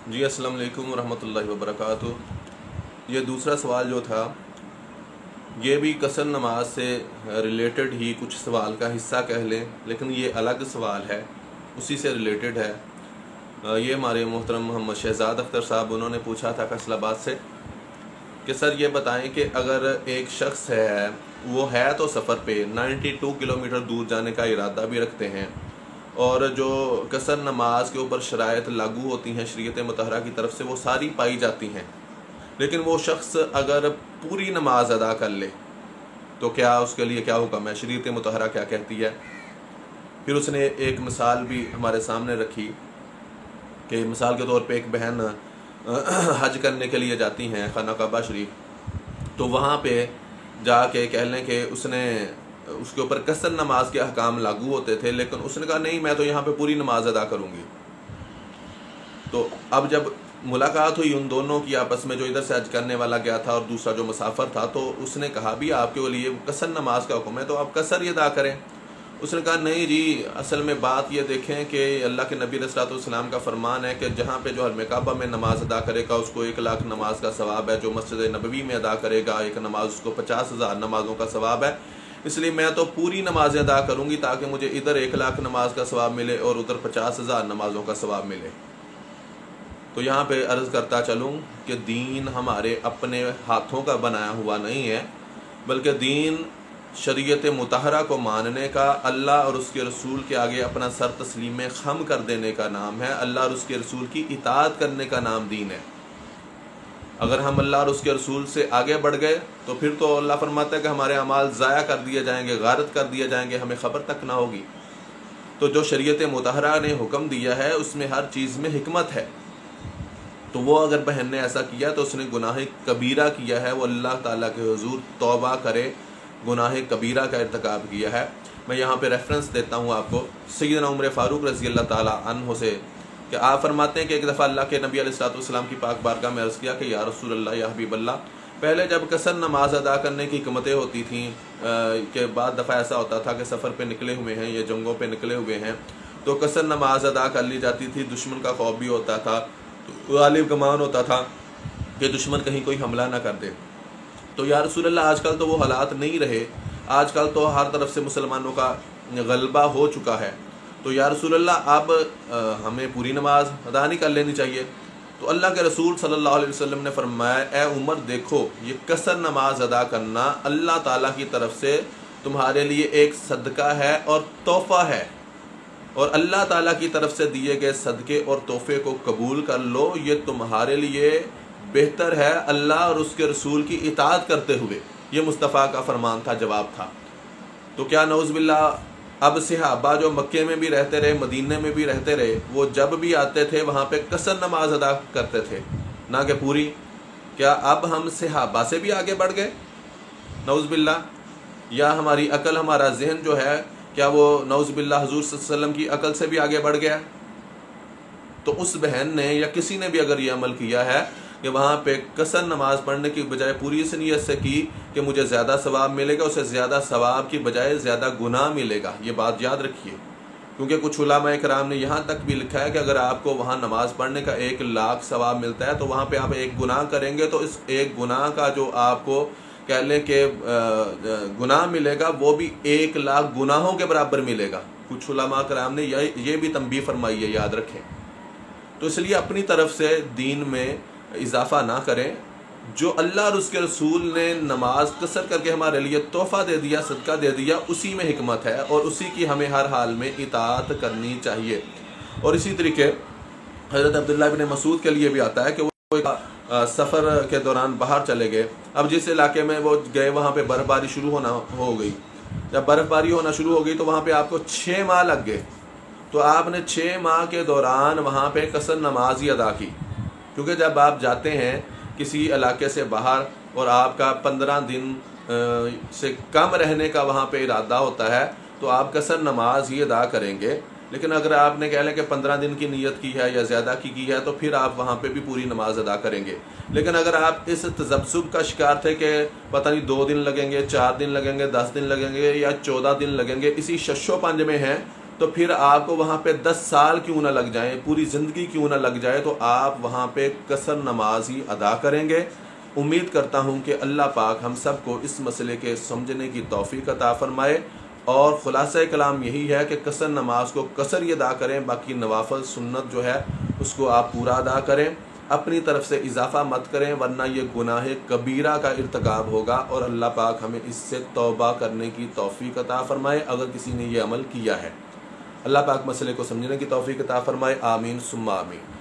जी अस्सलाम वालेकुम रहमतुल्लाहि व बरकातुहू। ये दूसरा सवाल जो था ये भी कसर नमाज से रिलेटेड ही कुछ सवाल का हिस्सा कह लें, लेकिन ये अलग सवाल है, उसी से रिलेटेड है। ये हमारे मोहतरम मोहम्मद शहजाद अख्तर साहब उन्होंने पूछा था फैसलाबाद से कि सर ये बताएं कि अगर एक शख्स है, वो है तो सफ़र पे 92 किलोमीटर दूर जाने का इरादा भी रखते हैं और जो कसर नमाज के ऊपर शराइत लागू होती हैं शरीयत मुतहरा की तरफ से वो सारी पाई जाती हैं, लेकिन वो शख्स अगर पूरी नमाज अदा कर ले तो क्या उसके लिए क्या हुक्म है, शरीयत मुतहरा क्या कहती है। फिर उसने एक मिसाल भी हमारे सामने रखी कि मिसाल के तौर पे एक बहन हज करने के लिए जाती हैं खाना काबा शरीफ, तो वहाँ पे जाके कह लें कि उसने उसके ऊपर कसर नमाज के अहकाम लागू होते थे, लेकिन उसने कहा नहीं मैं तो यहाँ पे पूरी नमाज अदा करूँगी। तो अब जब मुलाकात हुई उन दोनों की आपस में, जो इधर से हज करने वाला गया था और दूसरा जो मुसाफिर था, तो उसने कहा भी आपके लिए कसर नमाज का हुक्म है तो आप कसर ही अदा करें। उसने कहा नहीं जी, असल में बात ये देखें कि अल्लाह के नबी अलैहिस्सलाम का फरमान है कि जहाँ पे जो हरम काबा में नमाज अदा करेगा उसको 1 लाख नमाज का सवाब है, जो मस्जिद नबवी में अदा करेगा एक नमाज उसको 50,000 नमाजों का सवाब है। इसलिए मैं तो पूरी नमाजें अदा करूँगी ताकि मुझे इधर 1 लाख नमाज का सवाब मिले और उधर 50,000 नमाजों का सवाब मिले। तो यहाँ पे अर्ज़ करता चलूँ कि दीन हमारे अपने हाथों का बनाया हुआ नहीं है, बल्कि दीन शरीयत मुतहरा को मानने का, अल्लाह और उसके रसूल के आगे अपना सर तस्लीम खम कर देने का नाम है। अल्लाह और उसके रसूल की इताअत करने का नाम दीन है। अगर हम अल्लाह और उसके रसूल से आगे बढ़ गए तो फिर तो अल्लाह फरमाता है कि हमारे अमाल ज़ाया कर दिए जाएंगे, गारत कर दिए जाएंगे, हमें ख़बर तक ना होगी। तो जो शरीयत मुतहरा ने हुक्म दिया है उसमें हर चीज़ में हिकमत है। तो वो अगर बहन ने ऐसा किया तो उसने गुनाह कबीरा किया है, वो अल्लाह ताला के हुजूर तौबा करे, गुनाह कबीरा का इर्तिकाब किया है। मैं यहाँ पे रेफरेंस देता हूँ आपको सैयदना उमर फ़ारूक रज़ी अल्लाह ताला अन्हु से, कि आप फरमाते हैं कि एक दफ़ा अल्लाह के नबी अलैहिस्सलाम की पाक बारगाह में अर्ज़ किया कि या रसूल अल्लाह या हबीब अल्लाह, पहले जब कसर नमाज अदा करने की हिकमतें होती थीं के बाद दफ़ा ऐसा होता था कि सफ़र पे निकले हुए हैं या जंगों पे निकले हुए हैं तो कसर नमाज अदा कर ली जाती थी। दुश्मन का खौफ भी होता था, गालिब गमान होता था कि दुश्मन कहीं कोई हमला ना कर दे। तो या रसूल अल्लाह आजकल तो वो हालात नहीं रहे, आजकल तो हर तरफ से मुसलमानों का गलबा हो चुका है, तो या रसूल अल्लाह अब हमें पूरी नमाज अदा नहीं कर लेनी चाहिए। तो अल्लाह के रसूल सल्लल्लाहु अलैहि वसल्लम ने फरमाया, ए उमर देखो, ये कसर नमाज अदा करना अल्लाह ताला की तरफ से तुम्हारे लिए एक सदका है और तोहफ़ा है, और अल्लाह ताला की तरफ से दिए गए सदक़े और तोहफ़े को कबूल कर लो, ये तुम्हारे लिए बेहतर है अल्लाह और उसके रसूल की इताअत करते हुए। ये मुस्तफ़ा का फरमान था, जवाब था। तो क्या नऊज़ बिल्लाह अब सहाबा जो मक्के में भी रहते रहे, मदीने में भी रहते रहे, वो जब भी आते थे वहाँ पे कसर नमाज अदा करते थे, ना कि पूरी। क्या अब हम सहाबा से भी आगे बढ़ गए नऊज़ बिल्लाह, या हमारी अकल, हमारा जहन जो है, क्या वो नऊज़ बिल्लाह हुज़ूर सल्लल्लाहु अलैहि वसल्लम की अकल से भी आगे बढ़ गया? तो उस बहन ने या किसी ने भी अगर ये अमल किया है कि वहाँ पे कसर नमाज पढ़ने की बजाय पूरी इस नीयत से की कि मुझे ज़्यादा सवाब मिलेगा, उसे ज़्यादा सवाब की बजाय ज़्यादा गुनाह मिलेगा। ये बात याद रखिए, क्योंकि कुछ उलमा कराम ने यहाँ तक भी लिखा है कि अगर आपको वहाँ नमाज पढ़ने का 1 लाख सवाब मिलता है तो वहाँ पे आप एक गुनाह करेंगे तो इस एक गुनाह का जो आपको कह लें कि गुनाह मिलेगा वो भी 1 लाख गुनाहों के बराबर मिलेगा। कुछ उलमा कराम ने ये भी तंबीह फरमाई है, याद रखें। तो इसलिए अपनी तरफ से दीन में इजाफा ना करें। जो अल्लाह और उसके रसूल ने नमाज कसर करके हमारे लिए तोहफ़ा दे दिया, सदका दे दिया, उसी में हिकमत है और उसी की हमें हर हाल में इताअत करनी चाहिए। और इसी तरीके हज़रत अब्दुल्लाह इब्न मसूद के लिए भी आता है कि वो सफ़र के दौरान बाहर चले गए। अब जिस इलाके में वो गए वहाँ पे बर्फ़बारी शुरू हो गई। जब बर्फ़बारी होना शुरू हो गई तो वहाँ पे आपको 6 माह लग गए। तो आपने 6 माह के दौरान वहाँ पे कसर नमाज ही अदा की, क्योंकि जब आप जाते हैं किसी इलाके से बाहर और आपका 15 दिन से कम रहने का वहाँ पे इरादा होता है तो आप कसर नमाज ही अदा करेंगे। लेकिन अगर आपने कह लें कि 15 दिन की नीयत की है या ज़्यादा की है तो फिर आप वहाँ पे भी पूरी नमाज अदा करेंगे। लेकिन अगर आप इस तजब्सुब का शिकार थे कि पता नहीं 2 दिन लगेंगे, 4 दिन लगेंगे, 10 दिन लगेंगे या 14 दिन लगेंगे, इसी शशो पंज में हैं, तो फिर आपको वहाँ पे 10 साल क्यों ना लग जाए, पूरी ज़िंदगी क्यों ना लग जाए, तो आप वहाँ पे कसर नमाज ही अदा करेंगे। उम्मीद करता हूँ कि अल्लाह पाक हम सबको इस मसले के समझने की तौफीक अता फरमाए। और ख़ुलासा कलाम यही है कि कसर नमाज को कसर ही अदा करें, बाकी नवाफल सुन्नत जो है उसको आप पूरा अदा करें, अपनी तरफ से इजाफा मत करें, वरना ये गुनाह कबीरा का इर्तकाब होगा और अल्लाह पाक हमें इससे तौबा करने की तौफीक अता फरमाए अगर किसी ने ये अमल किया है। अल्लाह पाक मसले को समझने की तौफीक अता फरमाए। आमीन सुम्मा आमीन।